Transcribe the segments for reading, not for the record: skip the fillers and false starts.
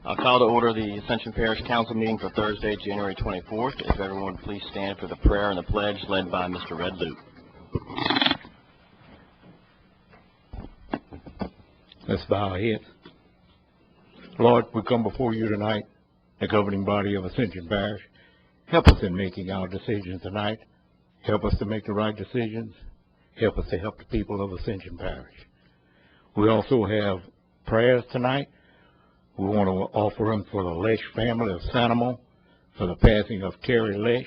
I'll call to order the Ascension Parish Council meeting for Thursday, January 24th. If everyone would please stand for the prayer and the pledge led by Mr. Red Luke. Let's bow our heads. Lord, we come before you tonight, the governing body of Ascension Parish. Help us in making our decisions tonight. Help us to make the right decisions. Help us to help the people of Ascension Parish. We also have prayers tonight. We want to offer them for the Lesh family of Sanamo, for the passing of Terry Lesh.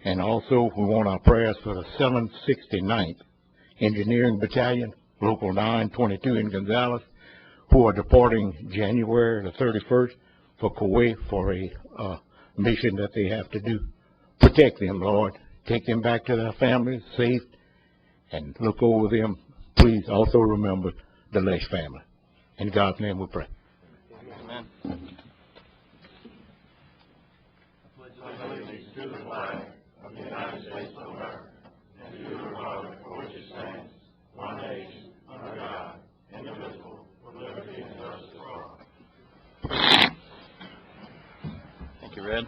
And also we want our prayers for the 769th Engineering Battalion, Local 922 in Gonzales, who are departing January the 31st for Kuwait for a mission that they have to do. Protect them, Lord. Take them back to their families safe and look over them. Please also remember the Lesh family. In God's name we pray. Amen. Allegiance to the flag of the United States of America and to the republic for which it stands, one nation, under God, indivisible, with liberty and justice for all. Thank you, Red.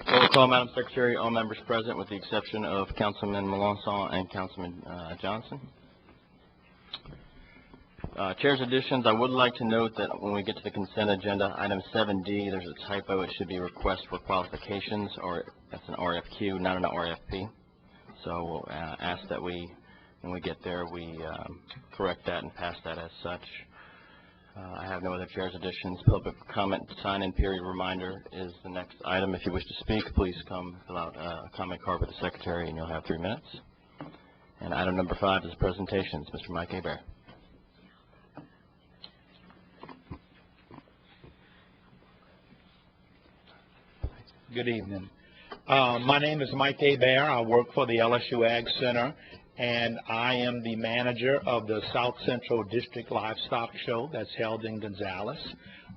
Roll call, Madam Secretary. All members present with the exception of Councilman Melanson and Councilman Johnson. Chair's additions, I would like to note that when we get to the consent agenda, item 7D, there's a typo. It should be request for qualifications, or that's an RFQ, not an RFP. So we'll ask that when we get there, we correct that and pass that as such. I have no other chair's additions. Public comment sign-in period reminder is the next item. If you wish to speak, please come fill out a comment card with the secretary, and you'll have 3 minutes. And item number 5 is presentations. Mr. Mike Hebert. Good evening. My name is Mike Hebert. I work for the LSU Ag Center, and I am the manager of the South Central District Livestock Show that's held in Gonzales.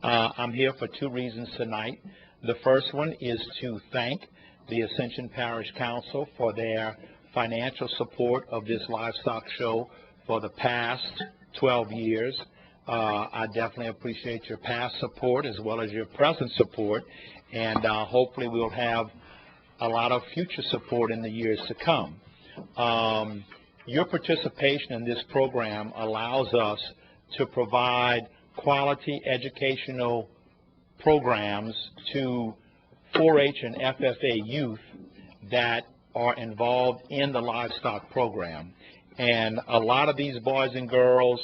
I'm here for 2 reasons tonight. The first one is to thank the Ascension Parish Council for their financial support of this livestock show for the past 12 years. I definitely appreciate your past support as well as your present support, and hopefully we'll have a lot of future support in the years to come. Your participation in this program allows us to provide quality educational programs to 4-H and FFA youth that are involved in the livestock program. And a lot of these boys and girls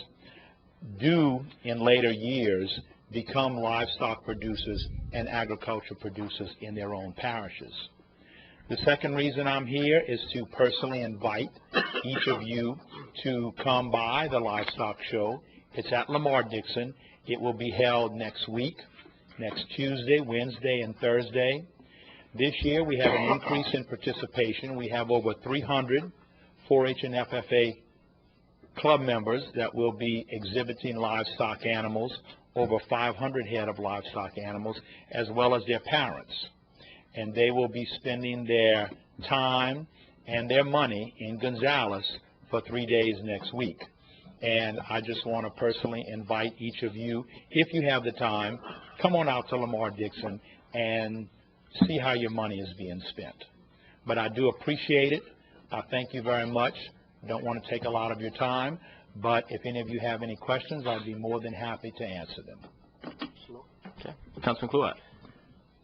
do in later years become livestock producers and agriculture producers in their own parishes. The second reason I'm here is to personally invite each of you to come by the livestock show. It's at Lamar Dixon. It will be held next week, next Tuesday, Wednesday, and Thursday. This year we have an increase in participation. We have over 300 4-H and FFA club members that will be exhibiting livestock animals, over 500 head of livestock animals, as well as their parents. And they will be spending their time and their money in Gonzales for 3 days next week. And I just want to personally invite each of you, if you have the time, come on out to Lamar Dixon and see how your money is being spent. But I do appreciate it. I thank you very much. I don't want to take a lot of your time, but if any of you have any questions, I'd be more than happy to answer them. Okay. Councilman Kluat.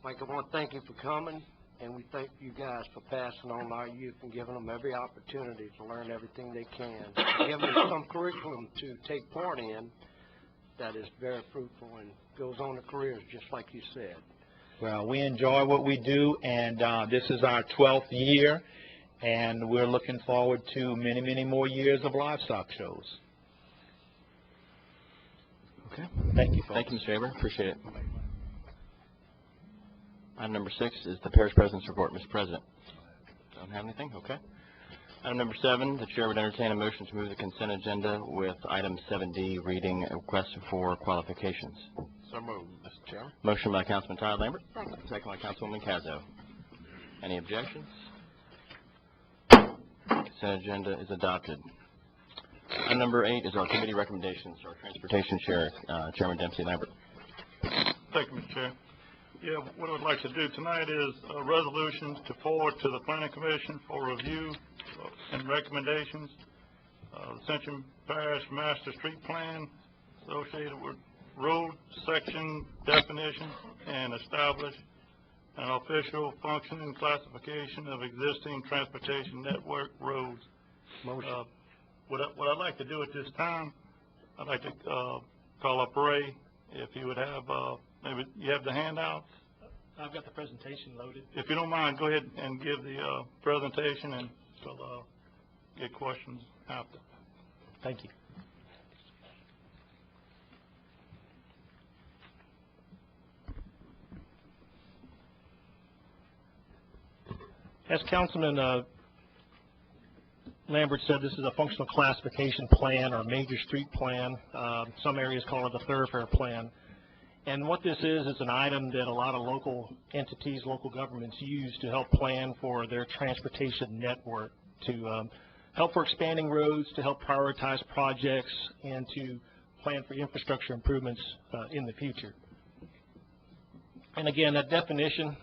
Mike, I want to thank you for coming, and we thank you guys for passing on our youth and giving them every opportunity to learn everything they can, giving them some curriculum to take part in that is very fruitful and goes on to careers, just like you said. Well, we enjoy what we do, and this is our 12th year, and we're looking forward to many, many more years of livestock shows. Okay. Thank you, folks. Thank you, Mr. Hebert. Appreciate it. Item number 6 is the Parish President's Report. Mr. President. Don't have anything? Okay. Item number 7, the Chair would entertain a motion to move the consent agenda with item 7D, reading a request for qualifications. So moved, Mr. Chairman. Motion by Councilman Todd Lambert. Second. Second by Councilwoman Cazzo. Any objections? Consent agenda is adopted. Item number 8 is our committee recommendations. Our Transportation Chair, Chairman Dempsey Lambert. Thank you, Mr. Chair. Yeah, what I would like to do tonight is resolutions to forward to the Planning Commission for review and recommendations. Ascension Parish Master Street Plan associated with road section definition and establish an official function and classification of existing transportation network roads. Motion. What I'd like to do at this time, I'd like to call up Ray, if he would have, maybe you have the handouts? I've got the presentation loaded. If you don't mind, go ahead and give the presentation, and we'll get questions after. Thank you. As Councilman Lambert said, this is a functional classification plan or major street plan. Some areas call it a thoroughfare plan. And what this is an item that a lot of local entities, local governments use to help plan for their transportation network, to help for expanding roads, to help prioritize projects, and to plan for infrastructure improvements in the future. And again, that definition,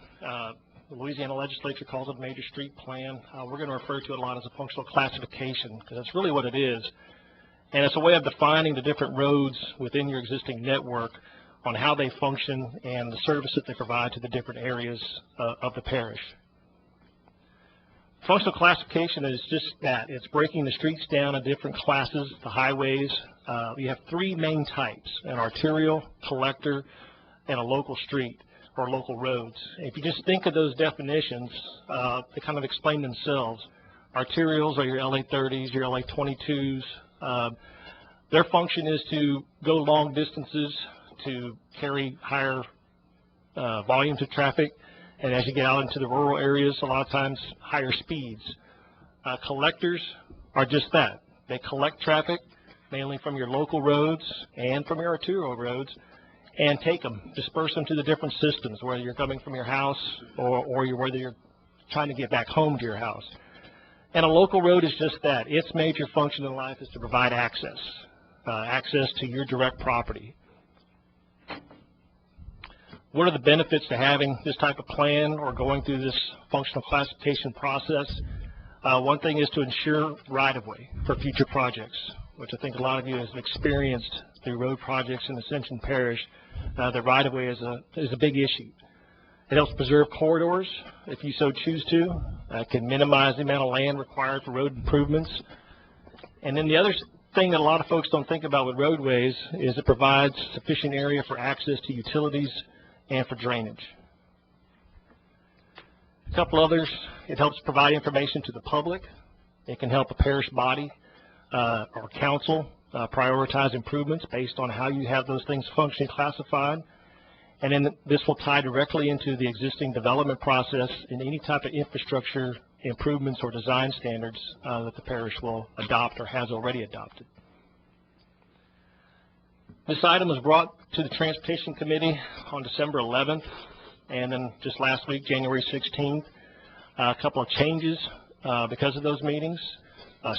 the Louisiana legislature calls it a major street plan. We're going to refer to it a lot as a functional classification, because that's really what it is. And it's a way of defining the different roads within your existing network on how they function and the service that they provide to the different areas of the parish. Functional classification is just that. It's breaking the streets down in different classes, the highways. You have 3 main types: an arterial, collector, and a local street or local roads. If you just think of those definitions, they kind of explain themselves. Arterials are your LA 30s, your LA 22s. Their function is to go long distances, to carry higher volumes of traffic, and as you get out into the rural areas, a lot of times higher speeds. Collectors are just that. They collect traffic, mainly from your local roads and from your arterial roads, and take them, disperse them to the different systems, whether you're coming from your house or whether you're trying to get back home to your house. And a local road is just that. Its major function in life is to provide access, access to your direct property. What are the benefits to having this type of plan or going through this functional classification process? One thing is to ensure right-of-way for future projects, which I think a lot of you have experienced through road projects in Ascension Parish. The right-of-way is a big issue. It helps preserve corridors, if you so choose to. It can minimize the amount of land required for road improvements. And then the other thing that a lot of folks don't think about with roadways is it provides sufficient area for access to utilities and for drainage. A couple others: it helps provide information to the public. It can help a parish body or council prioritize improvements based on how you have those things functionally classified. And then this will tie directly into the existing development process in any type of infrastructure improvements or design standards that the parish will adopt or has already adopted. This item was brought to the Transportation Committee on December 11th, and then just last week, January 16th, a couple of changes because of those meetings.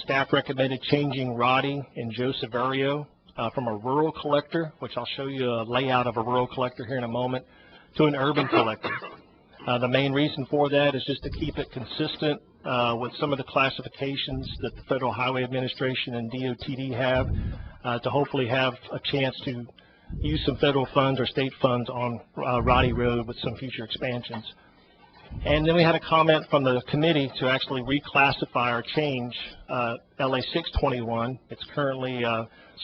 Staff recommended changing Roddy and Joe Severio from a rural collector, which I'll show you a layout of a rural collector here in a moment, to an urban collector. The main reason for that is just to keep it consistent with some of the classifications that the Federal Highway Administration and DOTD have, to hopefully have a chance to use some federal funds or state funds on Roddy Road with some future expansions. And then we had a comment from the committee to actually reclassify or change LA 621. It's currently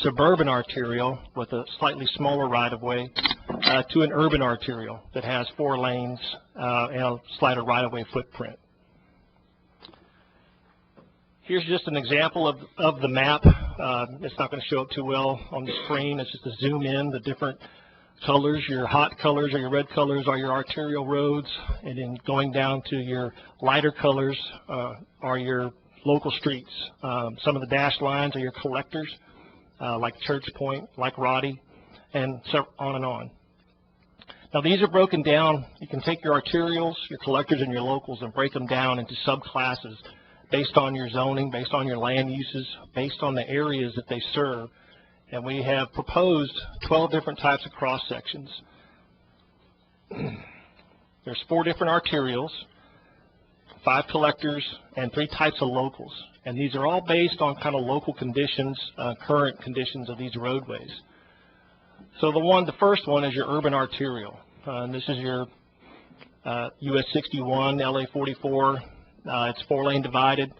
suburban arterial with a slightly smaller right-of-way to an urban arterial that has 4 lanes and a slighter right-of-way footprint. Here's just an example of the map. It's not going to show up too well on the screen. It's just to zoom in the different colors. Your hot colors or your red colors are your arterial roads, and then going down to your lighter colors are your local streets. Some of the dashed lines are your collectors, like Church Point, like Roddy, and so on and on. Now these are broken down. You can take your arterials, your collectors, and your locals and break them down into subclasses based on your zoning, based on your land uses, based on the areas that they serve. And we have proposed 12 different types of cross sections. There's 4 different arterials, 5 collectors, and 3 types of locals. And these are all based on kind of local conditions, current conditions of these roadways. So the first one is your urban arterial. And this is your US 61, LA 44. It's 4-lane divided.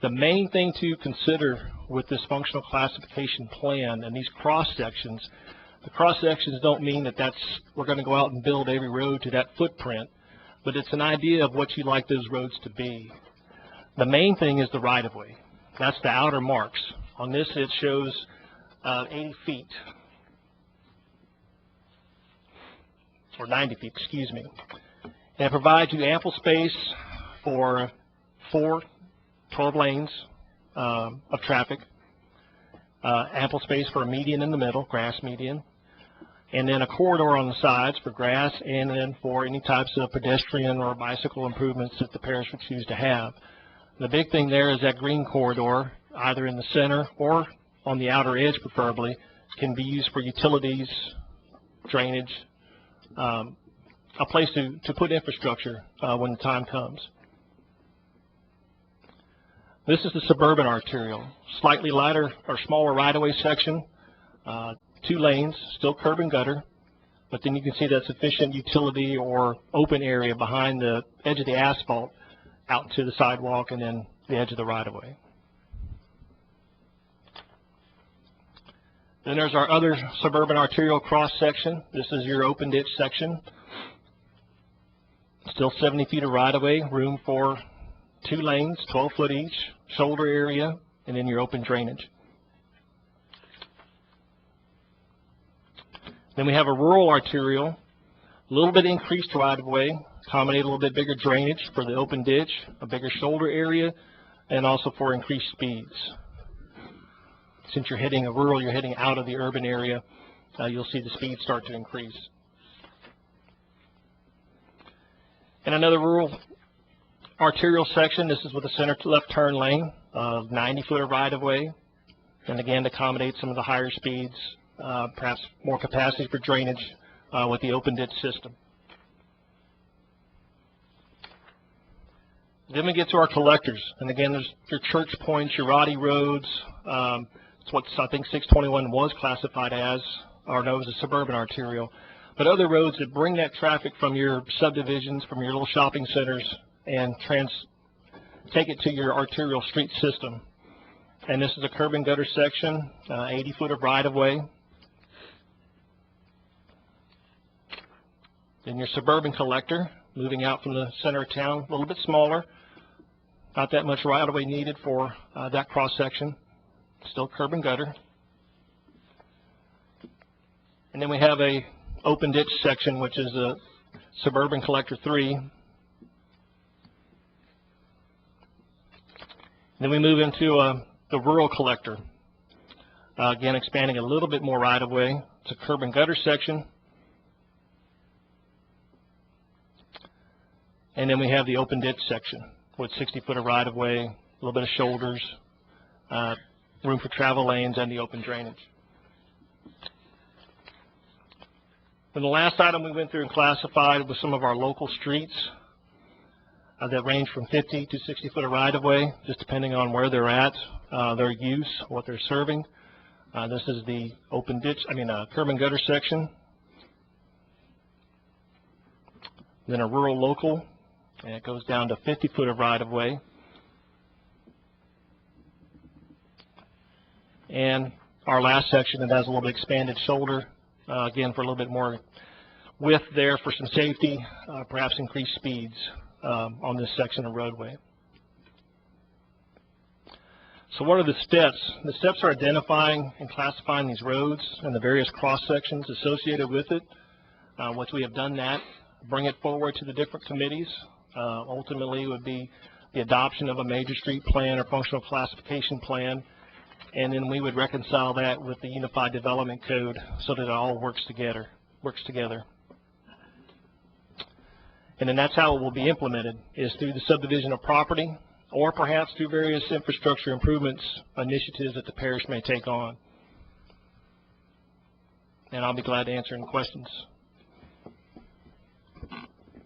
The main thing to consider with this functional classification plan and these cross sections, the cross sections don't mean that we're going to go out and build every road to that footprint, but it's an idea of what you'd like those roads to be. The main thing is the right-of-way. That's the outer marks. On this, it shows 80 feet, or 90 feet, excuse me. And it provides you ample space for 12 lanes of traffic, ample space for a median in the middle, grass median, and then a corridor on the sides for grass, and then for any types of pedestrian or bicycle improvements that the parish would choose to have. The big thing there is that green corridor, either in the center or on the outer edge preferably, can be used for utilities, drainage, a place to put infrastructure when the time comes. This is the suburban arterial, slightly lighter or smaller right-of-way section, 2 lanes, still curb and gutter, but then you can see that sufficient utility or open area behind the edge of the asphalt out to the sidewalk and then the edge of the right-of-way. Then there's our other suburban arterial cross section. This is your open ditch section. Still 70 feet of right-of-way, room for 2 lanes, 12 foot each, shoulder area, and then your open drainage. Then we have a rural arterial, a little bit increased right-of-way, accommodate a little bit bigger drainage for the open ditch, a bigger shoulder area, and also for increased speeds. Since you're hitting a rural, you're heading out of the urban area, you'll see the speed start to increase. And another rural arterial section, this is with a center to left turn lane, 90 foot of right-of-way, and again to accommodate some of the higher speeds, perhaps more capacity for drainage with the open ditch system. Then we get to our collectors, and again there's your church points, your Roddy roads, it's what I think 621 was classified as, or no, it was a suburban arterial, but other roads that bring that traffic from your subdivisions, from your little shopping centers, and take it to your arterial street system. And this is a curb and gutter section, 80 foot of right-of-way. Then your suburban collector, moving out from the center of town, a little bit smaller, not that much right-of-way needed for that cross-section, still curb and gutter. And then we have a open ditch section, which is a suburban collector 3. Then we move into the rural collector, again expanding a little bit more right-of-way. It's a curb and gutter section. And then we have the open ditch section with 60 foot of right-of-way, a little bit of shoulders, room for travel lanes, and the open drainage. And the last item we went through and classified was some of our local streets that range from 50 to 60 foot of right-of-way, just depending on where they're at, their use, what they're serving. This is the open ditch, curb and gutter section. Then a rural local, and it goes down to 50 foot of right-of-way. And our last section that has a little bit expanded shoulder, again for a little bit more width there for some safety, perhaps increased speeds on this section of roadway. So what are the steps? The steps are identifying and classifying these roads and the various cross sections associated with it. Once we have done that, bring it forward to the different committees. Ultimately would be the adoption of a major street plan or functional classification plan, and then we would reconcile that with the Unified Development Code so that it all works together. And then that's how it will be implemented, is through the subdivision of property, or perhaps through various infrastructure improvements initiatives that the parish may take on. And I'll be glad to answer any questions.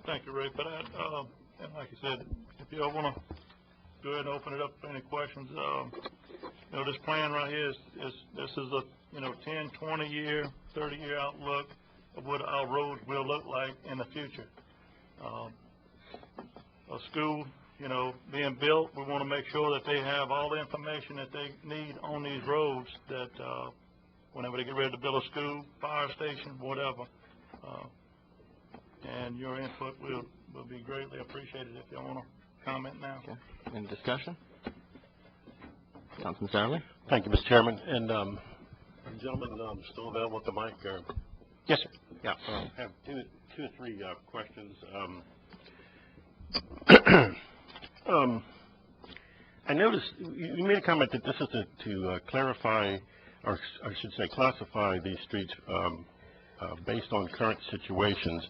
Thank you, Ray, for that. And like you said, if you all want to go ahead and open it up for any questions, you know, this plan right here this is a 10, 20 year, 30 year outlook of what our roads will look like in the future. A school, being built, we want to make sure that they have all the information that they need on these roads. That whenever they get ready to build a school, fire station, whatever. And your input will be greatly appreciated. If you want to comment now. Okay. Any discussion? Councilman Satterley? Thank you, Mr. Chairman. And gentlemen, still available at the mic? Or? Yes, sir. Yeah. I have two or three questions. I noticed you made a comment that this is to clarify, or I should say classify these streets based on current situations.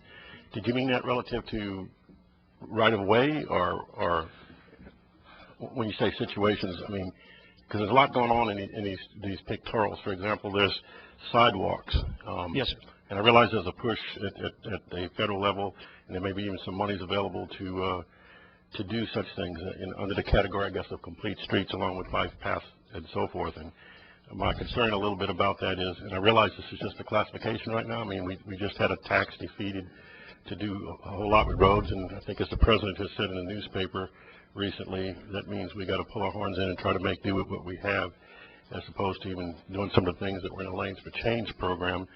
Did you mean that relative to right-of-way, or when you say situations, I mean, because there's a lot going on in these pictorials. For example, there's sidewalks. Yes, sir. And I realize there's a push at the federal level, and there may be even some monies available to do such things under the category, I guess, of complete streets, along with bike paths and so forth. And my concern a little bit about that is, and I realize this is just a classification right now. I mean, we just had a tax defeated to do a whole lot with roads, and I think as the president has said in the newspaper recently, that means we got to pull our horns in and try to make do with what we have, as opposed to even doing some of the things that were in the Lanes for Change program.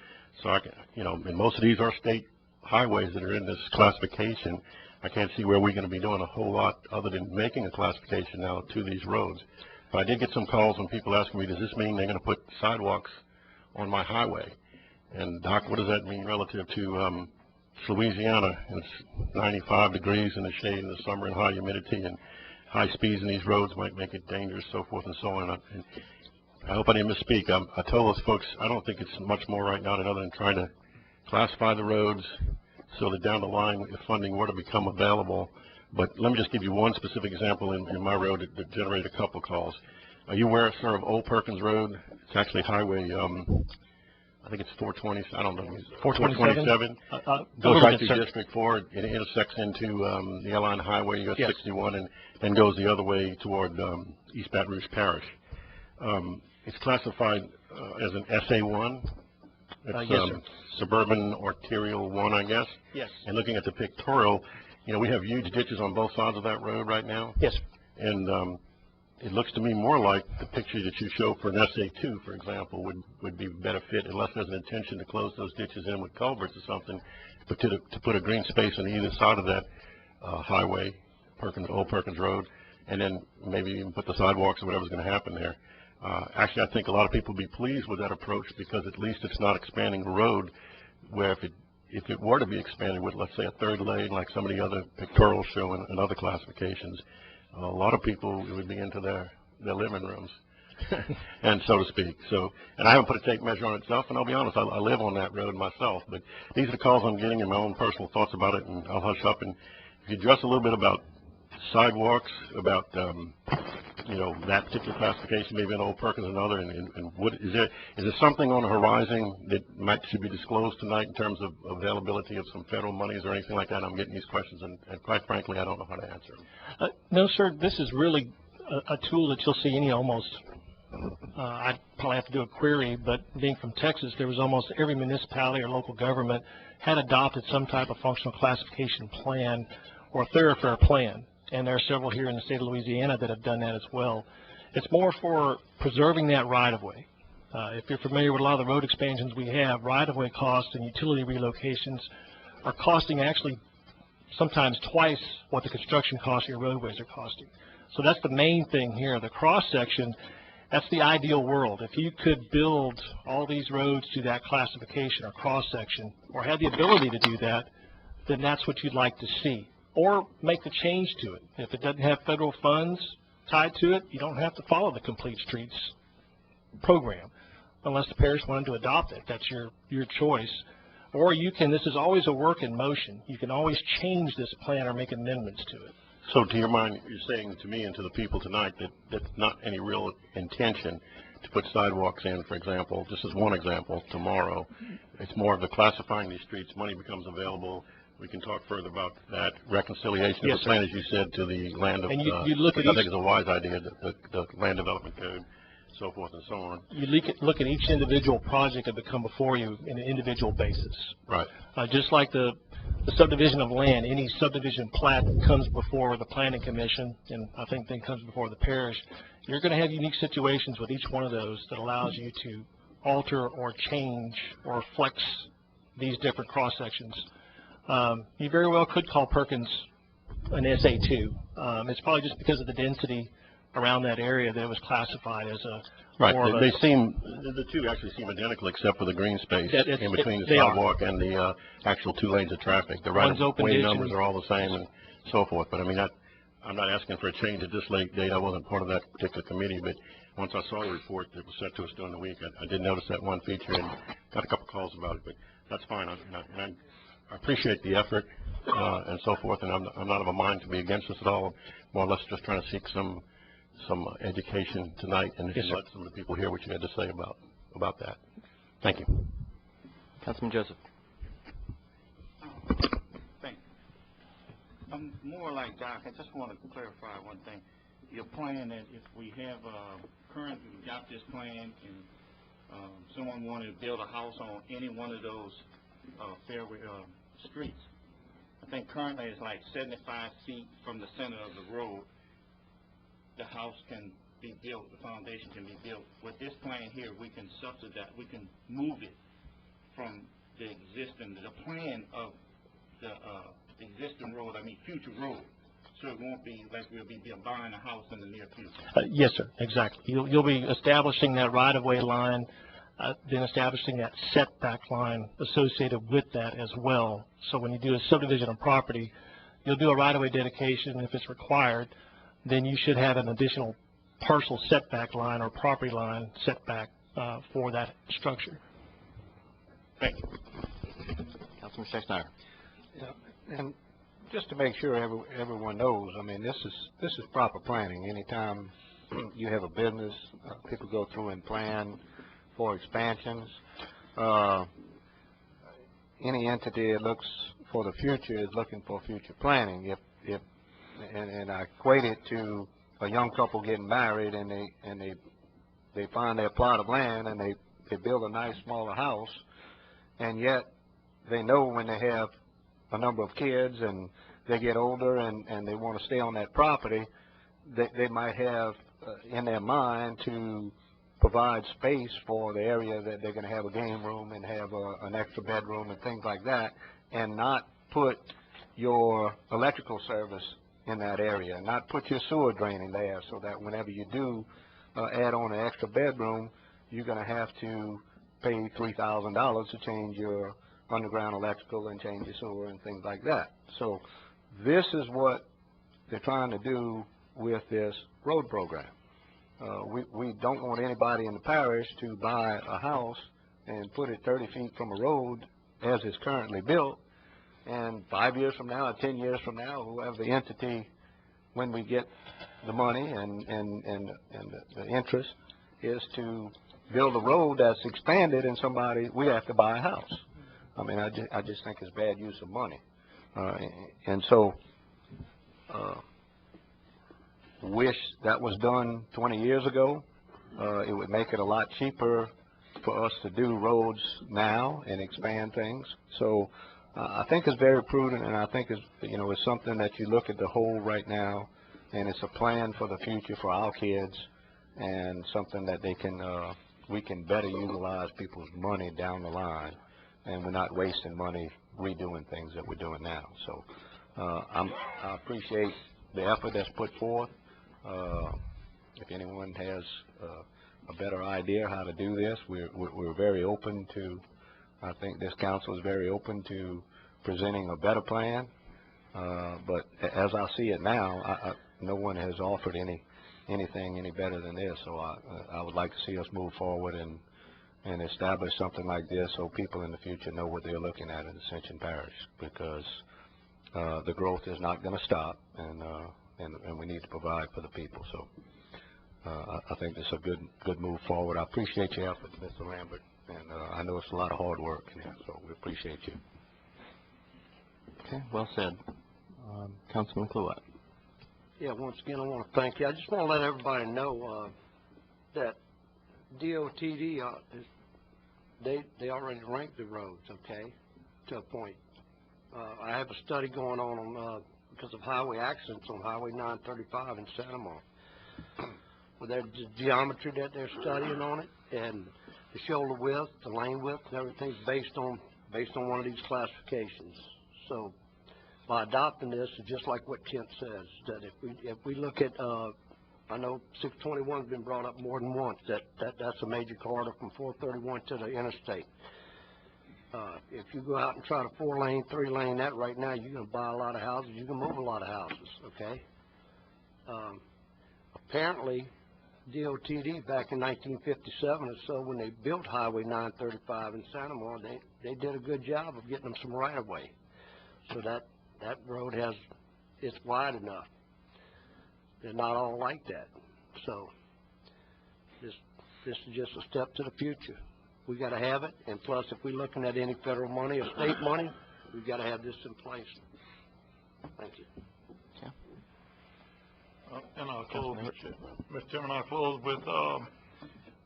So I can, and most of these are state highways that are in this classification. I can't see where we're going to be doing a whole lot other than making a classification now to these roads. But I did get some calls when people asking me, does this mean they're going to put sidewalks on my highway? And Doc, what does that mean relative to Louisiana? It's 95 degrees in the shade in the summer and high humidity, and high speeds in these roads might make it dangerous, so forth and so on. And I hope I didn't misspeak. I told those folks I don't think it's much more right now than other than trying to classify the roads so that down the line, if funding were to become available. But let me just give you one specific example in my road that generated a couple calls. Are you aware, sir, of Old Perkins Road? It's actually highway, I think it's 420, I don't know, 427. Goes right through District 4. It intersects into the Airline Highway, US 61, and then goes the other way toward East Baton Rouge Parish. It's classified as an SA1. It's yes, sir. Suburban Arterial 1, I guess. Yes. And looking at the pictorial, we have huge ditches on both sides of that road right now. Yes, sir. And it looks to me more like the picture that you show for an SA2, for example, would be better fit, unless there's an intention to close those ditches in with culverts or something, but to put a green space on either side of that highway, Old Perkins Road, and then maybe even put the sidewalks or whatever's going to happen there. Actually, I think a lot of people would be pleased with that approach, because at least it's not expanding the road, where if it were to be expanded with, let's say, a third lane, like some of the other pictorials show in other classifications, a lot of people would be into their living rooms, and so to speak. So, and I haven't put a tape measure on itself, and I'll be honest, I live on that road myself. But these are the calls I'm getting and my own personal thoughts about it, and I'll hush up. And if you address a little bit about sidewalks, about that particular classification, maybe in Old Perkins and other, and what is there something on the horizon that should be disclosed tonight in terms of availability of some federal monies or anything like that? I'm getting these questions, and quite frankly, I don't know how to answer them. No, sir. This is really a tool that you'll see almost. I'd probably have to do a query, but being from Texas, there was almost every municipality or local government had adopted some type of functional classification plan or a thoroughfare plan. And there are several here in the state of Louisiana that have done that as well. It's more for preserving that right-of-way. If you're familiar with a lot of the road expansions we have, right-of-way costs and utility relocations are costing actually sometimes twice what the construction costs of your roadways are costing. So that's the main thing here. The cross-section, that's the ideal world. If you could build all these roads to that classification or cross-section, or have the ability to do that, then that's what you'd like to see. Or make the change to it. If it doesn't have federal funds tied to it, you don't have to follow the Complete Streets program unless the parish wanted to adopt it. That's your choice. Or you can, this is always a work in motion. You can always change this plan or make amendments to it. So to your mind, you're saying to me and to the people tonight that that's not any real intention to put sidewalks in, for example, just as one example, tomorrow. It's more of the classifying these streets, money becomes available. We can talk further about that reconciliation Yes, of the plan, as you said, to the land of, And you look which at I think each, is a wise idea, the land development code, so forth and so on. you look at each individual project that would come before you in an individual basis. Right. Just like the subdivision of land, any subdivision plat that comes before the planning commission, and I think then comes before the parish, you're going to have unique situations with each one of those that allows you to alter or change or flex these different cross sections. You very well could call Perkins an SA2. It's probably just because of the density around that area that it was classified as a Right. more of They a, seem, the two actually seem identical except for the green space in between the they are. sidewalk and the actual 2 lanes of traffic. The One's open right-of-way ditch numbers and- are all the same and so forth. But I mean, I'm not asking for a change at this late date. I wasn't part of that particular committee, but once I saw the report that was sent to us during the week, I did notice that one feature and got a couple calls about it. But that's fine. I appreciate the effort and so forth, and I'm not of a mind to be against this at all. More or less just trying to seek some education tonight and Yes, let some of the people hear what you had to say about that. Thank you. Councilman Joseph. Thank you. I'm more like Doc. I just want to clarify one thing. Your plan that if we have currently we got this plan and someone wanted to build a house on any one of those fairway streets, I think currently it's like 75 feet from the center of the road. The house can be built, the foundation can be built. With this plan here, we can subsidize, we can move it from the plan of the existing road, future road. So it won't be like we'll be buying a house in the near future. yes, sir, exactly. You'll be establishing that right-of-way line, then establishing that setback line associated with that as well. So when you do a subdivision of property, you'll do a right-of-way dedication if it's required. Then you should have an additional parcel setback line or property line setback for that structure. Thank you. Councilman Sexton. Yeah, and just to make sure everyone knows, I mean, this is proper planning. Anytime you have a business, people go through and plan for expansions. Any entity that looks for the future is looking for future planning. And I equate it to a young couple getting married, and they find their plot of land and they build a nice smaller house, and yet they know when they have a number of kids and they get older and they want to stay on that property, they might have in their mind to provide space for the area that they're going to have a game room and have an extra bedroom and things like that, and not put your electrical service in that area, not put your sewer draining there, so that whenever you do add on an extra bedroom, you're going to have to pay $3,000 to change your underground electrical and change your sewer and things like that. So this is what they're trying to do with this road program. We don't want anybody in the parish to buy a house and put it 30 feet from a road as it's currently built, and 5 years from now or 10 years from now, whoever the entity, when we get the money and the interest, is to build a road that's expanded, and we have to buy a house. I mean, I just think it's bad use of money. And so, wish that was done 20 years ago. It would make it a lot cheaper for us to do roads now and expand things. So I think it's very prudent, and I think it's something that you look at the whole right now, and it's a plan for the future for our kids, and something that we can better utilize people's money down the line, and we're not wasting money redoing things that we're doing now. So I appreciate the effort that's put forth. If anyone has a better idea how to do this, we're very open to. I think this council is very open to presenting a better plan. But as I see it now, no one has offered anything any better than this. So I would like to see us move forward and establish something like this, so people in the future know what they're looking at in Ascension Parish. Because the growth is not going to stop, and we need to provide for the people. So I think it's a good move forward. I appreciate your efforts, Mr. Lambert, and I know it's a lot of hard work in there, so we appreciate you. Okay, well said. Councilman Cluett. Yeah, once again, I want to thank you. I just want to let everybody know that DOTD, they already ranked the roads, okay, to a point. I have a study going on because of highway accidents on Highway 935 in Santa Monica. With their geometry that they're studying on it, and the shoulder width, the lane width, and everything's based on one of these classifications. So by adopting this, it's just like what Kent says, that if we look at, I know 621's been brought up more than once, that's a major corridor from 431 to the interstate. If you go out and try to 4-lane, 3-lane that right now, you're going to buy a lot of houses, you can move a lot of houses, okay? Apparently, DOTD back in 1957 or so, when they built Highway 935 in Santa Monica, they did a good job of getting them some right-of-way. So that road it's wide enough. They're not all like that. So this is just a step to the future. We got to have it, and plus, if we're looking at any federal money or state money, we've got to have this in place. Thank you. And I'll close, Mr. Chairman, I'll close with,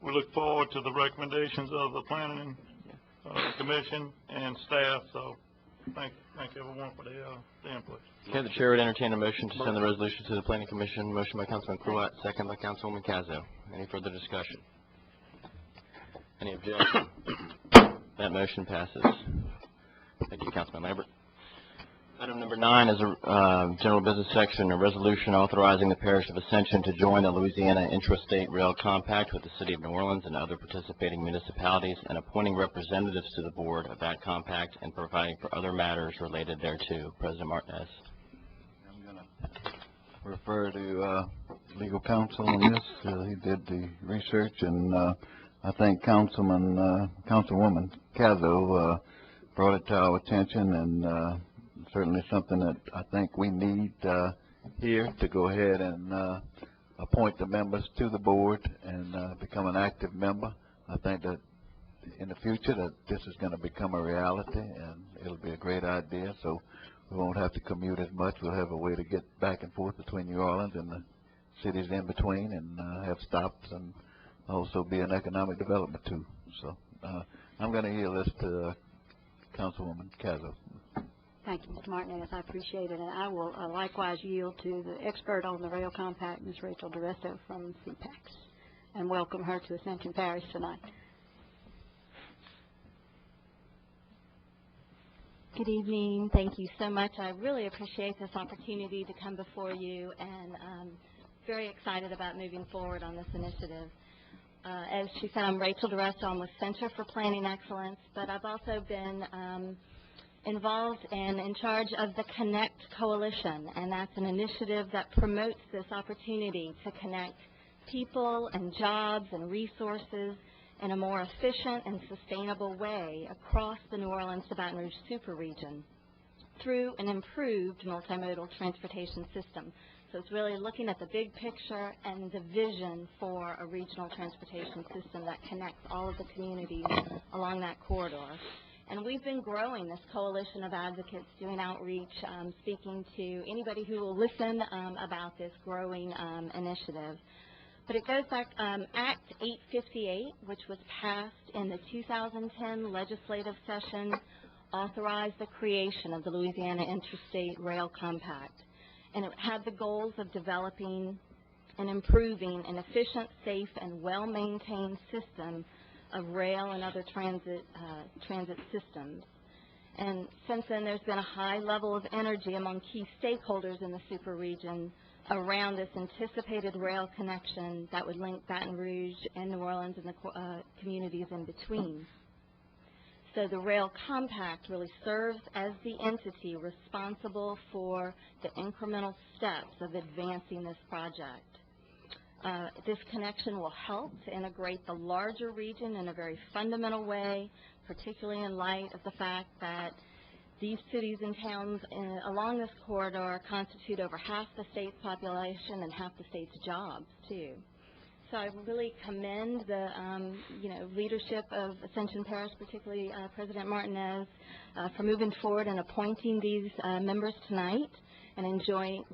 we look forward to the recommendations of the Planning Commission and staff, so thank everyone for their input. Okay, the chair would entertain a motion to send the resolution to the Planning Commission. Motion by Councilman Cluett, second by Councilwoman Cazzo. Any further discussion? Any objection? That motion passes. Thank you, Councilman Lambert. Item number 9 is a general business section, a resolution authorizing the Parish of Ascension to join the Louisiana Intrastate Rail Compact with the City of New Orleans and other participating municipalities, and appointing representatives to the board of that compact and providing for other matters related thereto. President Martinez. I'm going to refer to legal counsel on this. He did the research, and I think Councilwoman Cazzo brought it to our attention, and certainly something that I think we need here to go ahead and appoint the members to the board and become an active member. I think that in the future that this is going to become a reality, and it'll be a great idea, so we won't have to commute as much. We'll have a way to get back and forth between New Orleans and the cities in between, and have stops, and also be an economic development too. So I'm going to yield this to Councilwoman Cazzo. Thank you, Mr. Martinez. I appreciate it. And I will likewise yield to the expert on the rail compact, Ms. Rachel DeResto from CPACS, and welcome her to Ascension Parish tonight. Good evening. Thank you so much. I really appreciate this opportunity to come before you, and I'm very excited about moving forward on this initiative. As she said, I'm Rachel DeResto. I'm with Center for Planning Excellence, but I've also been involved and in charge of the Connect Coalition, and that's an initiative that promotes this opportunity to connect people and jobs and resources in a more efficient and sustainable way across the New Orleans to Baton Rouge super region through an improved multimodal transportation system. So it's really looking at the big picture and the vision for a regional transportation system that connects all of the communities along that corridor. And we've been growing this coalition of advocates, doing outreach, speaking to anybody who will listen about this growing initiative. But it goes back, Act 858, which was passed in the 2010 legislative session, authorized the creation of the Louisiana Interstate Rail Compact. And it had the goals of developing and improving an efficient, safe, and well-maintained system of rail and other transit systems. And since then, there's been a high level of energy among key stakeholders in the super region around this anticipated rail connection that would link Baton Rouge and New Orleans and the communities in between. So the Rail Compact really serves as the entity responsible for the incremental steps of advancing this project. This connection will help to integrate the larger region in a very fundamental way, particularly in light of the fact that These cities and towns along this corridor constitute over half the state's population and half the state's jobs, too. So I really commend the, leadership of Ascension Parish, particularly President Martinez, for moving forward and appointing these members tonight, and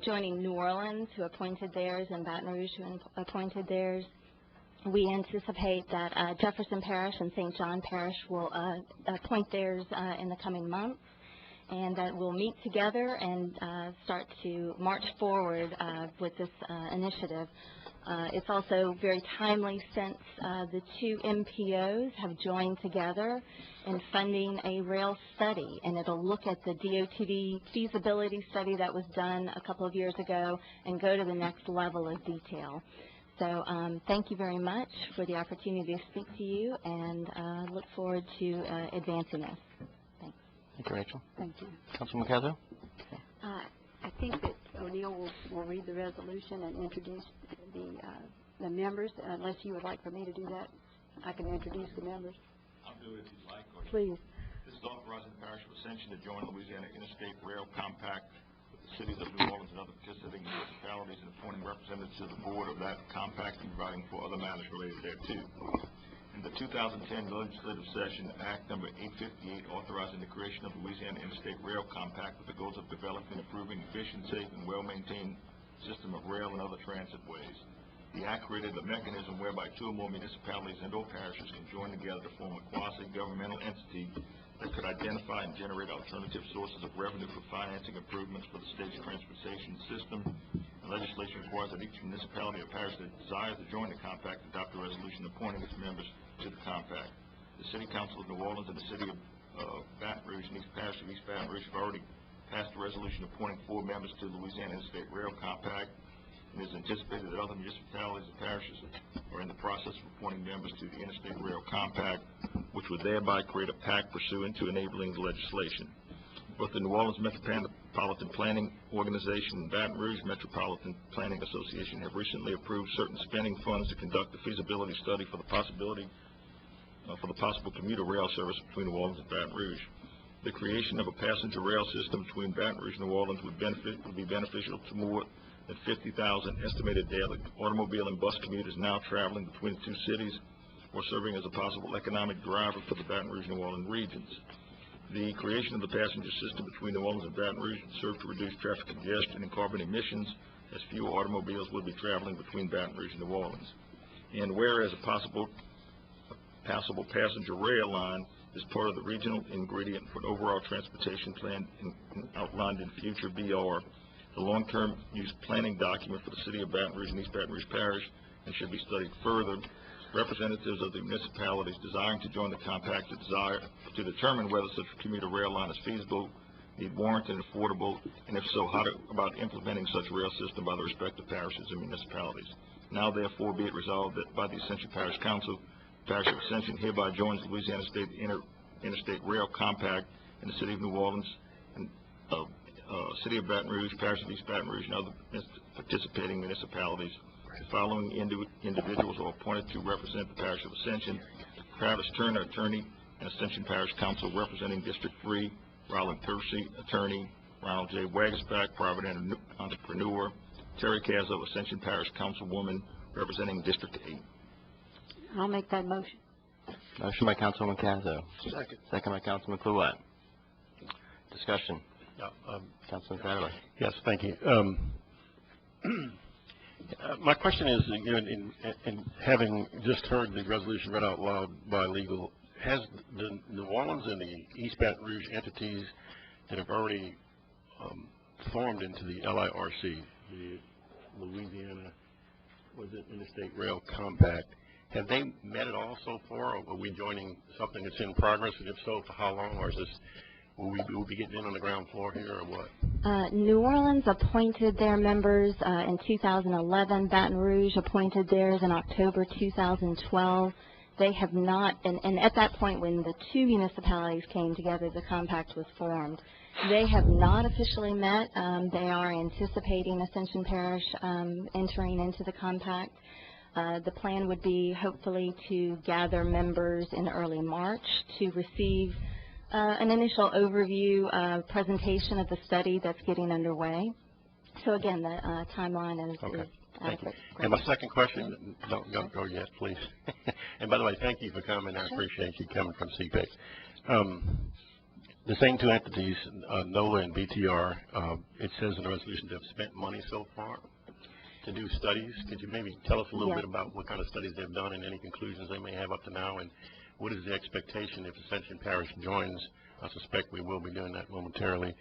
joining New Orleans, who appointed theirs, and Baton Rouge, who appointed theirs. We anticipate that Jefferson Parish and St. John Parish will appoint theirs in the coming months, and that we'll meet together and start to march forward with this initiative. It's also very timely since the two MPOs have joined together in funding a rail study, and it'll look at the DOTD feasibility study that was done a couple of years ago and go to the next level of detail. So thank you very much for the opportunity to speak to you, and look forward to advancing this. Thanks. Thank you, Rachel. Thank you. Councilman Cazzo? I think that O'Neill will read the resolution and introduce the members. Unless you would like for me to do that, I can introduce the members. I'll do it if you'd like. Please. This is authorizing the Parish of Ascension to join the Louisiana Interstate Rail Compact with the cities of New Orleans and other participating municipalities, and appointing representatives to the board of that compact and providing for other matters related thereto. In the 2010 legislative session, Act Number 858, authorizing the creation of the Louisiana Interstate Rail Compact with the goals of developing, improving efficient, safe, and well-maintained system of rail and other transit ways. The Act created a mechanism whereby two or more municipalities and/or parishes can join together to form a quasi-governmental entity that could identify and generate alternative sources of revenue for financing improvements for the state's transportation system. Legislation requires that each municipality or parish that desires to join the compact adopt a resolution appointing its members to the compact. The City Council of New Orleans and the City of Baton Rouge and East Parish of East Baton Rouge have already passed a resolution appointing 4 members to the Louisiana Interstate Rail Compact. It is anticipated that other municipalities and parishes are in the process of appointing members to the Interstate Rail Compact, which would thereby create a pact pursuant to enabling the legislation. Both the New Orleans Metropolitan Planning Organization and Baton Rouge Metropolitan Planning Association have recently approved certain spending funds to conduct a feasibility study for the possible commuter rail service between New Orleans and Baton Rouge. The creation of a passenger rail system between Baton Rouge and New Orleans would be beneficial to more than 50,000 estimated daily automobile and bus commuters now traveling between the two cities, or serving as a possible economic driver for the Baton Rouge New Orleans regions. The creation of the passenger system between New Orleans and Baton Rouge would serve to reduce traffic congestion and carbon emissions, as fewer automobiles would be traveling between Baton Rouge and New Orleans. And whereas a passable passenger rail line is part of the regional ingredient for an overall transportation plan outlined in future BR, the long-term use planning document for the City of Baton Rouge and East Baton Rouge Parish, and should be studied further. Representatives of the municipalities desiring to join the compact desire to determine whether such a commuter rail line is feasible, need warranted and affordable, and if so, how about implementing such rail system by the respective parishes and municipalities. Now, therefore, be it resolved that by the Ascension Parish Council, the Parish of Ascension hereby joins the Louisiana State Interstate Rail Compact in the City of New Orleans and City of Baton Rouge, Parish of East Baton Rouge, and other participating municipalities. The following individuals are appointed to represent the Parish of Ascension: Travis Turner, attorney, and Ascension Parish Council representing District 3, Roland Percy, attorney, Ronald J. Wagesback, private entrepreneur, Terry Cazzo, Ascension Parish Councilwoman representing District 8. I'll make that motion. Motion by Councilman Cazzo. Second. Second by Councilman Clouet. Discussion. Councilman Sadler. Yes, thank you. My question is, in having just heard the resolution read out loud by legal, has the New Orleans and the East Baton Rouge entities that have already formed into the LIRC, the Louisiana, Interstate Rail Compact, have they met at all so far, or are we joining something that's in progress, and if so, for how long, or is this, will we be getting in on the ground floor here, or what? New Orleans appointed their members in 2011. Baton Rouge appointed theirs in October 2012. They have not, and at that point when the two municipalities came together, the compact was formed. They have not officially met. They are anticipating Ascension Parish entering into the compact. The plan would be hopefully to gather members in early March to receive An initial overview presentation of the study that's getting underway. So again, the timeline is Okay. is Thank you. adequate. And my second question, don't go yet, please. And by the way, thank you for coming. I appreciate you coming from CPAC. The same two entities, NOLA and BTR, it says in the resolution they've spent money so far to do studies. Could you maybe tell us a little bit about what kind of studies they've done and any conclusions they may have up to now? And what is the expectation if Ascension Parish joins? I suspect we will be doing that momentarily.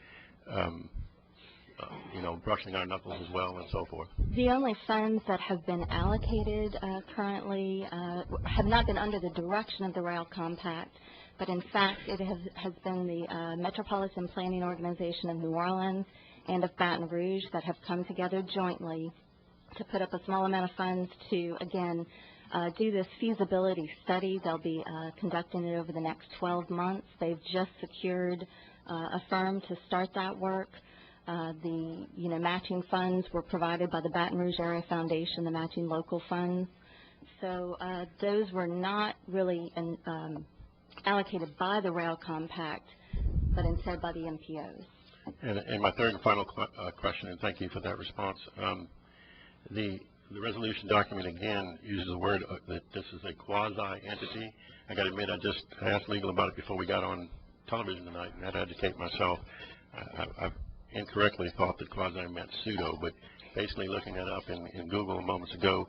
Brushing our knuckles as well and so forth. The only funds that have been allocated currently have not been under the direction of the Rail Compact, but in fact it has been the Metropolitan Planning Organization of New Orleans and of Baton Rouge that have come together jointly to put up a small amount of funds to, again, do this feasibility study. They'll be conducting it over the next 12 months. They've just secured a firm to start that work. The matching funds were provided by the Baton Rouge Area Foundation, the matching local funds. So those were not really allocated by the Rail Compact, but instead by the MPOs. And my third and final question, and thank you for that response. The resolution document again uses the word that this is a quasi-entity. I got to admit, I just asked legal about it before we got on television tonight, and I had to educate myself. I've incorrectly thought that quasi meant pseudo, but basically looking that up in Google moments ago,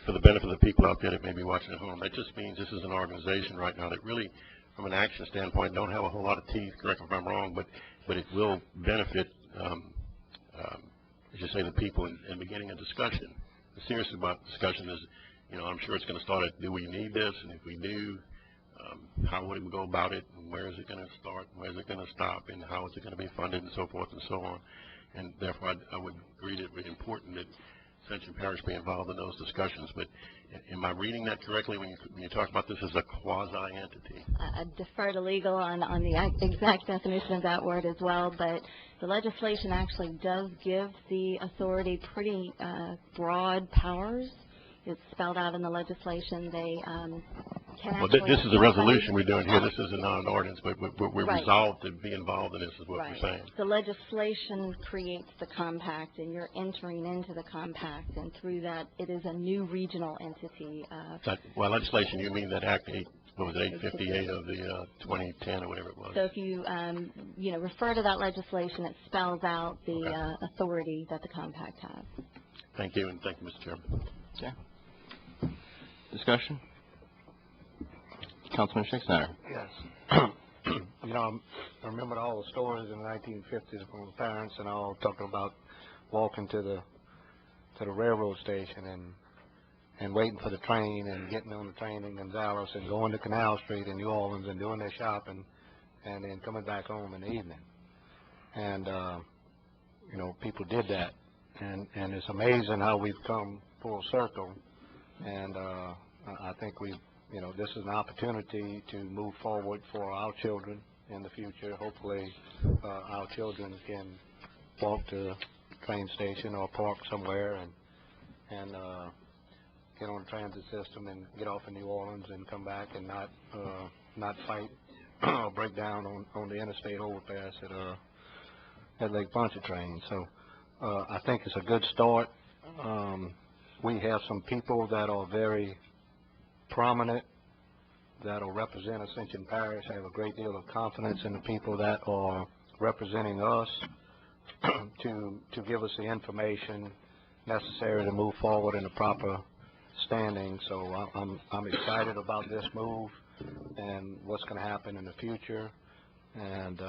for the benefit of the people out there that may be watching at home, that just means this is an organization right now that really, from an action standpoint, don't have a whole lot of teeth, correct me if I'm wrong, but it will benefit, as you say, the people in beginning a discussion. The serious about discussion is, I'm sure it's going to start at, do we need this? And if we do, how would we go about it? And where is it going to start? And where is it going to stop? And how is it going to be funded? And so forth and so on. And therefore, I would agree that it would be important that Ascension Parish be involved in those discussions. But am I reading that correctly when you talk about this as a quasi-entity? I defer to legal on the exact definition of that word as well, but the legislation actually does give the authority pretty broad powers. It's spelled out in the legislation. They can actually... Well, this is a resolution we're doing here. This isn't an ordinance, but we're Right. resolved to be involved in this is what Right. we're saying. The legislation creates the compact, and you're entering into the compact, and through that, it is a new regional entity. Well, legislation, you mean that Act 858 of the 2010 or whatever it was? So if you, refer to that legislation, it spells out the authority that the compact has. Thank you, and thank you, Mr. Chairman. Okay. Discussion? Councilman Schicksnyder. Yes. I remember all the stories in the 1950s from parents and all talking about walking to the railroad station and waiting for the train and getting on the train in Gonzales and going to Canal Street in New Orleans and doing their shopping and then coming back home in the evening. And, people did that. And it's amazing how we've come full circle. And I think this is an opportunity to move forward for our children in the future. Hopefully, our children can walk to the train station or park somewhere and get on the transit system and get off in New Orleans and come back and not fight or break down on the interstate overpass at Lake Pontchartrain. So I think it's a good start. We have some people that are very prominent that will represent Ascension Parish. I have a great deal of confidence in the people that are representing us to give us the information necessary to move forward in the proper standing. So I'm excited about this move and what's going to happen in the future. And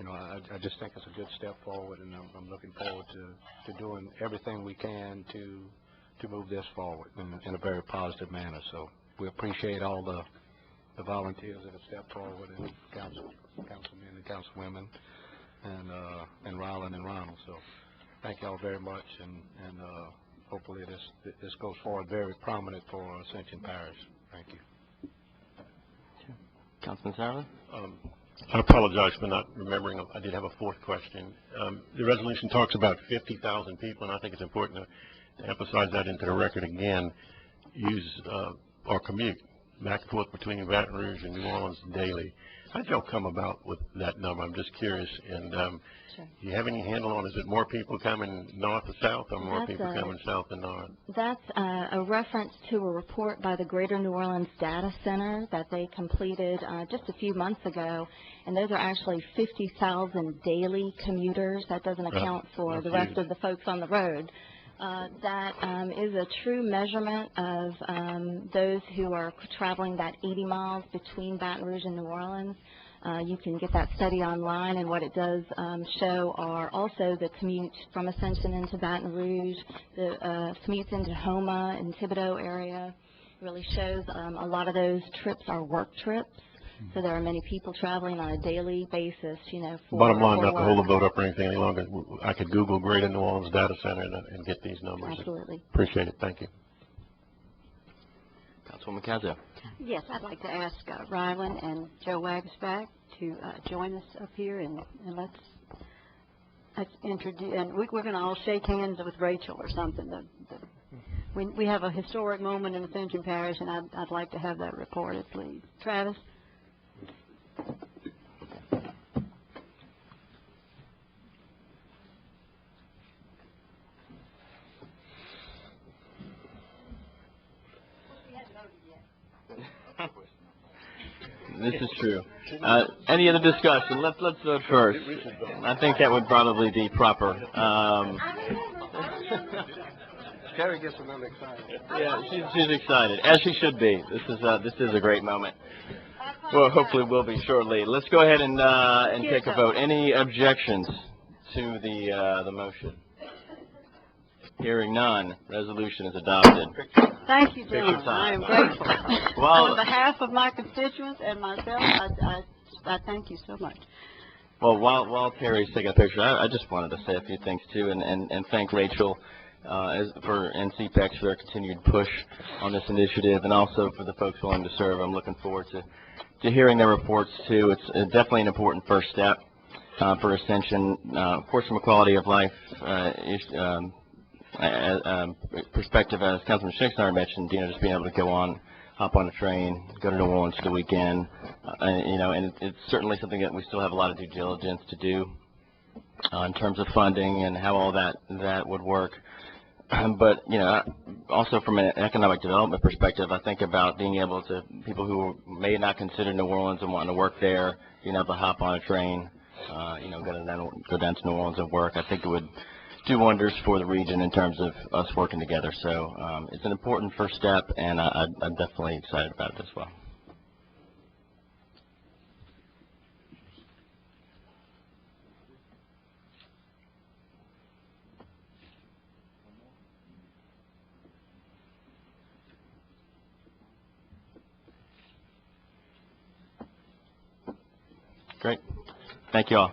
I just think it's a good step forward, and I'm looking forward to doing everything we can to move this forward in a very positive manner. So we appreciate all the volunteers that have stepped forward, and councilmen and councilwomen, and Ryland and Ronald. So thank y'all very much, and hopefully this goes forward very prominent for Ascension Parish. Thank you. Councilman Sauerland? I apologize for not remembering. I did have a fourth question. The resolution talks about 50,000 people, and I think it's important to emphasize that into the record again. Use or commute back and forth between Baton Rouge and New Orleans daily. How'd y'all come about with that number? I'm just curious. And Sure. do you have any handle on, is it more people coming north or south, or more That's people a- coming south and north? That's a reference to a report by the Greater New Orleans Data Center that they completed just a few months ago, and those are actually 50,000 daily commuters. That doesn't account for that's the rest huge. of the folks on the road. That is a true measurement of those who are traveling that 80 miles between Baton Rouge and New Orleans. You can get that study online, and what it does show are also the commutes from Ascension into Baton Rouge, the commutes into Houma and Thibodeau area. It really shows a lot of those trips are work trips, so there are many people traveling on a daily basis, for Bottom line, not to work. hold the vote up or anything any longer, I could Google Greater New Orleans Data Center and get these numbers. Absolutely. Appreciate it. Thank you. Councilwoman Cazell. Yes, I'd like to ask Ryland and Joe Wagsback to join us up here, and let's introduce, and we're going to all shake hands with Rachel or something. We have a historic moment in Ascension Parish, and I'd like to have that recorded, please. Travis? This is true. Any other discussion? Let's vote first. I think that would probably be proper. Terry gets a little excited. Yeah, she's excited, as she should be. This is a great moment. Well, hopefully we'll be shortly. Let's go ahead and take a vote. Any objections to the motion? Hearing none, resolution is adopted. Thank you, Picture gentlemen. I am time. grateful. Well- On behalf of my constituents and myself, I thank you so much. Well, while Terry's taking a picture, I just wanted to say a few things too, and thank Rachel and CPEX for their continued push on this initiative, and also for the folks willing to serve. I'm looking forward to hearing their reports too. It's definitely an important first step for Ascension. Of course, from a quality of life perspective, as Councilman Schicksner mentioned, just being able to hop on a train, go to New Orleans for the weekend, and it's certainly something that we still have a lot of due diligence to do in terms of funding and how all that would work. But, also from an economic development perspective, I think about being able to, people who may not consider New Orleans and wanting to work there, being able to hop on a train, go down to New Orleans and work. I think it would do wonders for the region in terms of us working together. So it's an important first step, and I'm definitely excited about it as well. Great. Thank you all.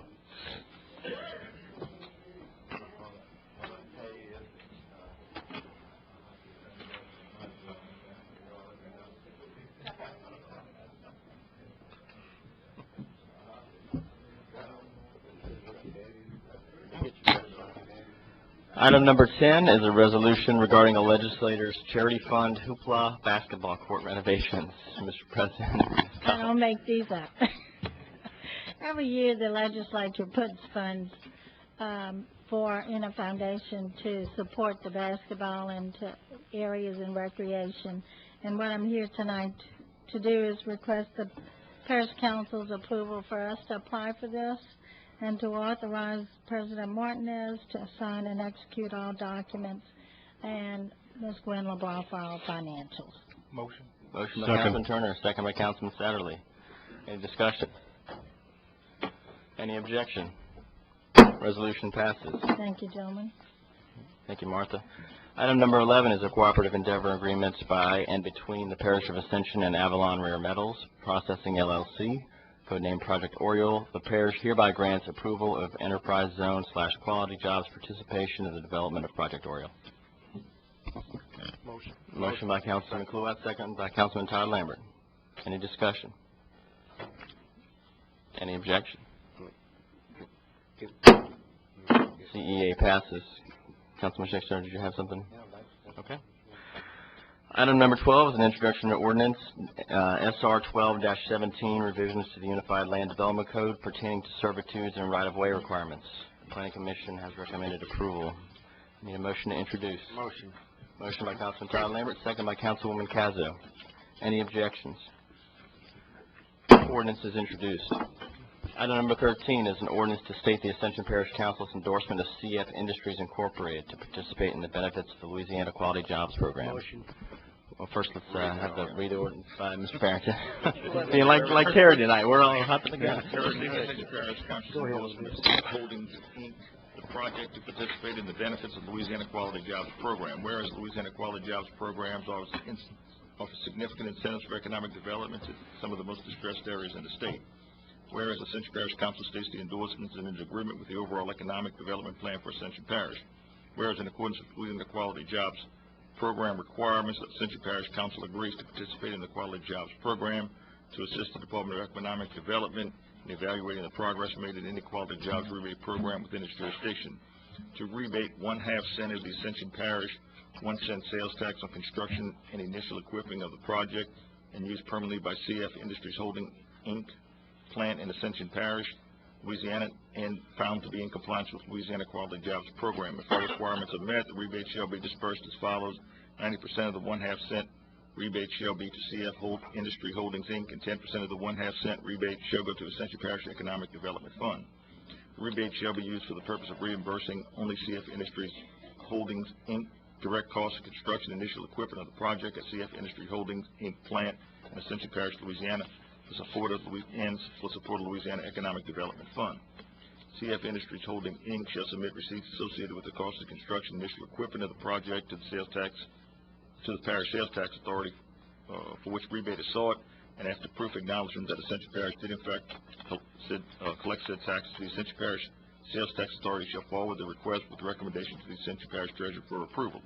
Item number 10 is a resolution regarding a legislator's charity fund hoopla basketball court renovations. Mr. President. I don't make these up. Every year the legislature puts funds in a foundation to support the basketball and to areas in recreation. And what I'm here tonight to do is request the Parish Council's approval for us to apply for this, and to authorize President Martinez to sign and execute all documents, and Ms. Gwen LeBlanc for all financials. Motion by Councilman Turner, second by Councilman Satterley. Any discussion? Any objection? Resolution passes. Thank you, gentlemen. Thank you, Martha. Item number 11 is a cooperative endeavor agreements by and between the Parish of Ascension and Avalon Rare Metals Processing LLC, codenamed Project Oriole. The parish hereby grants approval of enterprise zone / quality jobs participation in the development of Project Oriole. Motion by Councilman Cluett, second by Councilman Todd Lambert. Any discussion? Any objection? CEA passes. Councilman Schicksner, did you have something? Okay. Item number 12 is an introduction to ordinance, SR 12-17, revisions to the Unified Land Development Code pertaining to servitudes and right-of-way requirements. The Planning Commission has recommended approval. Need a motion to introduce. Motion. Motion by Councilman Tyler Lambert, second by Councilwoman Cazzo. Any objections? Ordinance is introduced. Item number 13 is an ordinance to state the Ascension Parish Council's endorsement of CF Industries Incorporated to participate in the benefits of the Louisiana Quality Jobs Program. Motion. Well, first let's have the read ordinance by Mr. Barrington. Being like Terry tonight, we're all hopping the gun. Ascension Parish Council endorsement of CF Holdings, Inc., the project to participate in the benefits of Louisiana Quality Jobs Program. Whereas Louisiana Quality Jobs Programs offer significant incentives for economic development to some of the most distressed areas in the state. Whereas Ascension Parish Council states the endorsements and is in agreement with the overall economic development plan for Ascension Parish. Whereas in accordance with Louisiana Quality Jobs Program requirements, the Ascension Parish Council agrees to participate in the Quality Jobs Program to assist the Department of Economic Development in evaluating the progress made in any Quality Jobs rebate program within its jurisdiction. To rebate 1/2 cent of the Ascension Parish 1 cent sales tax on construction and initial equipping of the project and used permanently by CF Industries Holding, Inc., plant in Ascension Parish, Louisiana, and found to be in compliance with Louisiana Quality Jobs Program. If all requirements are met, the rebate shall be dispersed as follows. 90% of the 1/2 cent rebate shall be to CF Industry Holdings, Inc., and 10% of the 1/2 cent rebate shall go to Ascension Parish Economic Development Fund. The rebate shall be used for the purpose of reimbursing only CF Industries Holdings, Inc., direct costs of construction and initial equipment of the project at CF Industry Holdings, Inc. plant in Ascension Parish, Louisiana, for support of Louisiana Economic Development Fund. CF Industries Holdings, Inc. shall submit receipts associated with the cost of construction and initial equipment of the project to the Parish Sales Tax Authority for which rebate is sought, and after proof acknowledgement that Ascension Parish did in fact collect said taxes, the Ascension Parish Sales Tax Authority shall forward the request with recommendation to the Ascension Parish Treasurer for approval.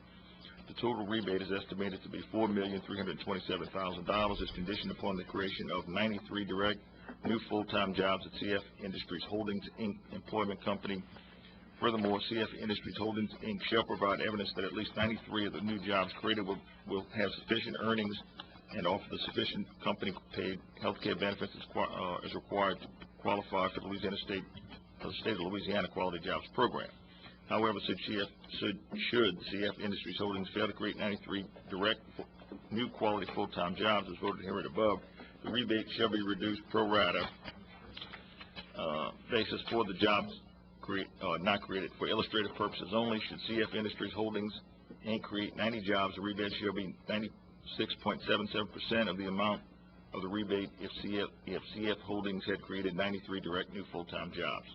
The total rebate is estimated to be $4,327,000. Is conditioned upon the creation of 93 direct new full-time jobs at CF Industries Holdings, Inc. Employment Company. Furthermore, CF Industries Holdings, Inc. shall provide evidence that at least 93 of the new jobs created will have sufficient earnings and offer the sufficient company-paid health care benefits as required to qualify for the state of Louisiana Quality Jobs Program. However, should CF Industries Holdings fail to create 93 direct new quality full-time jobs as voted here and above, the rebate shall be reduced pro rata basis for the jobs not created. For illustrative purposes only, should CF Industries Holdings, Inc. create 90 jobs, the rebate shall be 96.77% of the amount of the rebate if CF Holdings had created 93 direct new full-time jobs.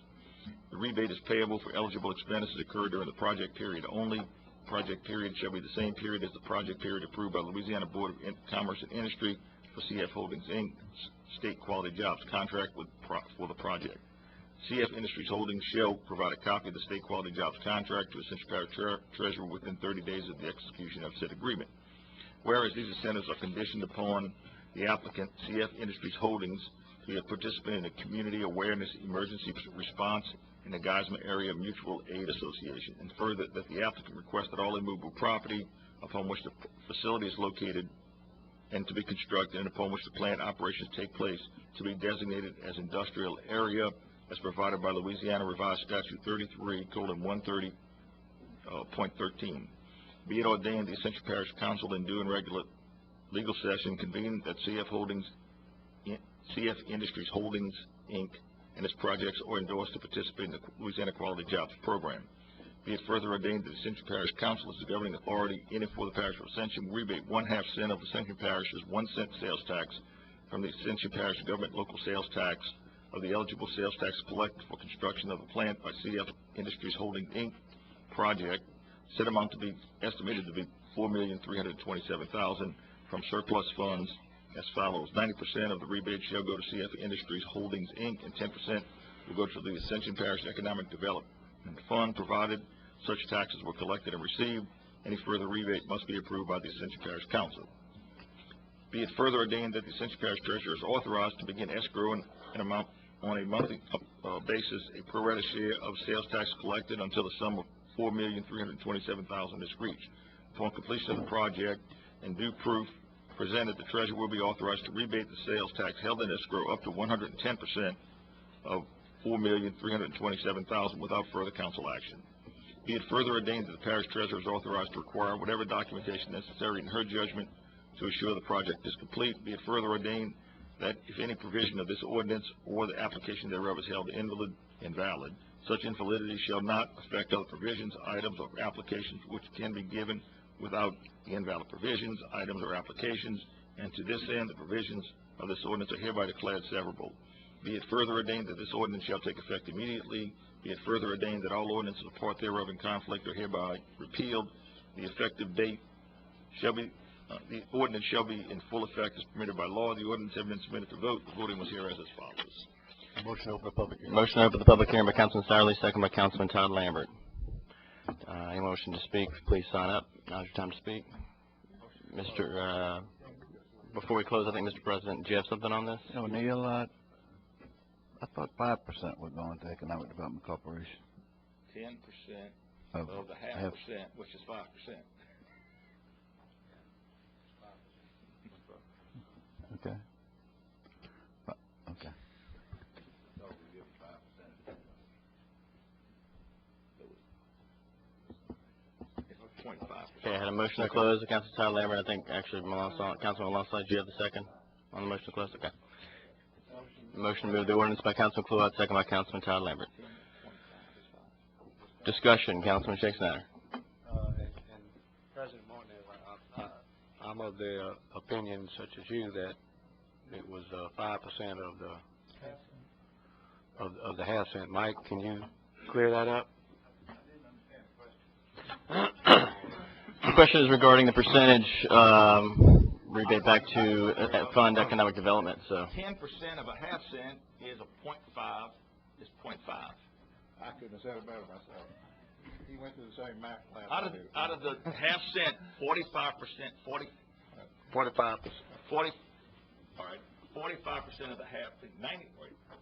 The rebate is payable for eligible expenses incurred during the project period only. Project period shall be the same period as the project period approved by Louisiana Board of Commerce and Industry for CF Holdings, Inc. State Quality Jobs contract for the project. CF Industries Holdings shall provide a copy of the State Quality Jobs contract to Ascension Parish Treasurer within 30 days of the execution of said agreement. Whereas these incentives are conditioned upon the applicant, CF Industries Holdings, to be a participant in the Community Awareness Emergency Response in the Geismar Area Mutual Aid Association, and further that the applicant requests that all immovable property upon which the facility is located and to be constructed and upon which the plant operations take place to be designated as industrial area as provided by Louisiana Revised Statute 33:130.13. Be it ordained the Ascension Parish Council in due and regular legal session convened that CF Industries Holdings, Inc. and its projects are endorsed to participate in the Louisiana Quality Jobs Program. Be it further ordained that the Ascension Parish Council is the governing authority in and for the Parish of Ascension, rebate 1/2 cent of Ascension Parish's 1 cent sales tax from the Ascension Parish Government Local Sales Tax of the eligible sales tax collected for construction of the plant by CF Industries Holdings, Inc. project, said amount to be estimated to be $4,327,000 from surplus funds as follows. 90% of the rebate shall go to CF Industries Holdings, Inc., and 10% will go to the Ascension Parish Economic Development Fund, provided such taxes were collected and received. Any further rebate must be approved by the Ascension Parish Council. Be it further ordained that the Ascension Parish Treasurer is authorized to begin escrowing an amount on a monthly basis, a pro rata share of sales tax collected until the sum of $4,327,000 is reached. Upon completion of the project, and due proof presented, the treasurer will be authorized to rebate the sales tax held in escrow up to 110% of $4,327,000 without further council action. Be it further ordained that the parish treasurer is authorized to require whatever documentation necessary in her judgment to assure the project is complete. Be it further ordained that if any provision of this ordinance or the application thereof is held invalid, such invalidity shall not affect other provisions, items, or applications which can be given without the invalid provisions, items, or applications, and to this end the provisions of this ordinance are hereby declared severable. Be it further ordained that this ordinance shall take effect immediately. Be it further ordained that all ordinances or part thereof in conflict are hereby repealed. The effective date shall be, the ordinance shall be in full effect as permitted by law. The ordinance has been submitted to vote. The voting was hereas as follows. Motion to open the public hearing. Motion to open the public hearing by Councilman Satterley, second by Councilman Todd Lambert. Any motion to speak, please sign up. Now's your time to speak. Before we close, I think, Mr. President, do you have something on this? O'Neill, I thought 5% would go into Economic Development Corporation. 10% of the half percent, which is 5%. Okay. Okay. Okay, I had a motion to close. Councilman Todd Lambert, I think, actually, Councilman Lonside, do you have the second on the motion to close? Okay. Motion to move the ordinance by Councilman Kluwat, second by Councilman Todd Lambert. Discussion, Councilman Shake Snyder. And President Martinez, I'm of the opinion, such as you, that it was 5% of the half cent. Mike, can you clear that up? The question is regarding the percentage rebate back to fund economic development. So 10% of a half cent is a 0.5. Is 0.5. I couldn't have said it better myself. He went through the same math class. Out of the half cent, 45%, 45%. All right, 45% of the half,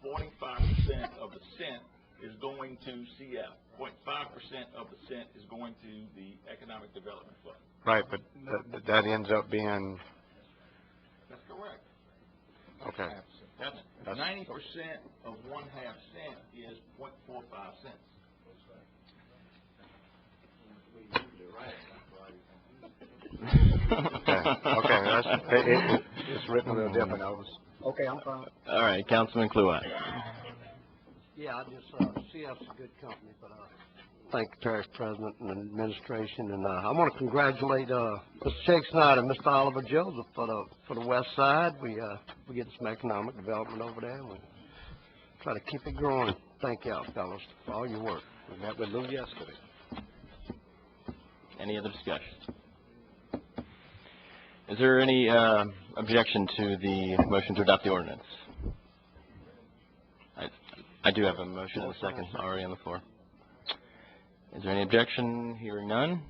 45% of the cent is going to CF. 0.5% of the cent is going to the Economic Development Fund. Right, but that ends up being. That's correct. Okay. That's 90% of 1/2 cent is 0.45 cents. Okay, it's written a little different. Okay, I'm fine. All right, Councilman Kluwat. Yeah, I just CF's a good company, but thank the parish president and administration, and I want to congratulate Mr. Shake Snyder and Mr. Oliver Joseph for the West Side. We're getting some economic development over there, and we try to keep it growing. Thank y'all, fellas, for all your work. We met with Lou yesterday. Any other discussion? Is there any objection to the motion to adopt the ordinance? I do have a motion and a second already on the floor. Is there any objection? Hearing none.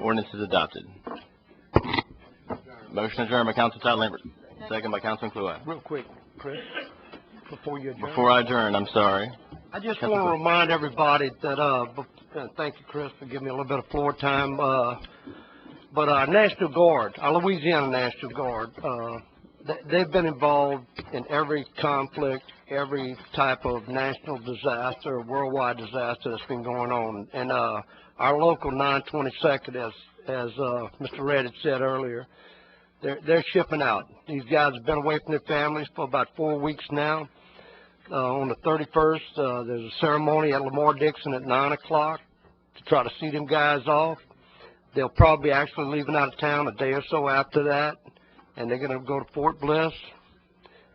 Ordinance is adopted. Motion adjourned by Councilman Todd Lambert. Second by Councilman Kluwat. Real quick, Chris, before you adjourn. Before I adjourn, I'm sorry. I just want to remind everybody that, thank you, Chris, for giving me a little bit of floor time. But our National Guard, our Louisiana National Guard, they've been involved in every conflict, every type of national disaster, worldwide disaster that's been going on. And our local 922nd, as Mr. Red had said earlier, they're shipping out. These guys have been away from their families for about 4 weeks now. On the 31st, there's a ceremony at Lamar Dixon at 9 o'clock to try to see them guys off. They'll probably be actually leaving out of town a day or so after that, and they're going to go to Fort Bliss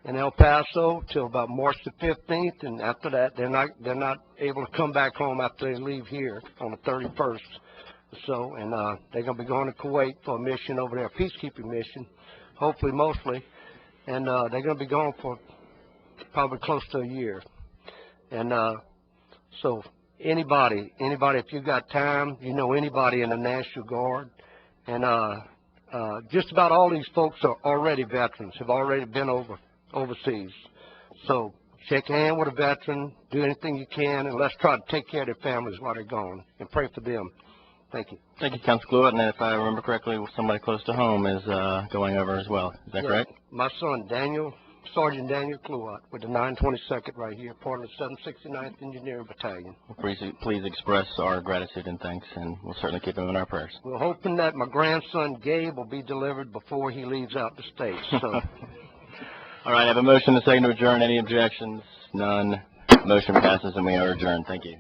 in El Paso till about March the 15th, and after that, they're not able to come back home after they leave here on the 31st. So, and they're going to be going to Kuwait for a mission over there, a peacekeeping mission, hopefully mostly, and they're going to be gone for probably close to a year. And so anybody, if you got time, you know anybody in the National Guard, and just about all these folks are already veterans, have already been overseas. So shake a hand with a veteran, do anything you can, and let's try to take care of their families while they're gone, and pray for them. Thank you. Thank you, Council Cluett, and if I remember correctly, somebody close to home is going over as well. Is that Yeah, correct? My son Sergeant Daniel Cluett with the 922nd right here, part of the 769th Engineering Battalion. Please express our gratitude and thanks, and we'll certainly keep him in our prayers. We're hoping that my grandson Gabe will be delivered before he leaves out the state, so. All right, I have a motion and a second to adjourn. Any objections? None. Motion passes and we are adjourned. Thank you.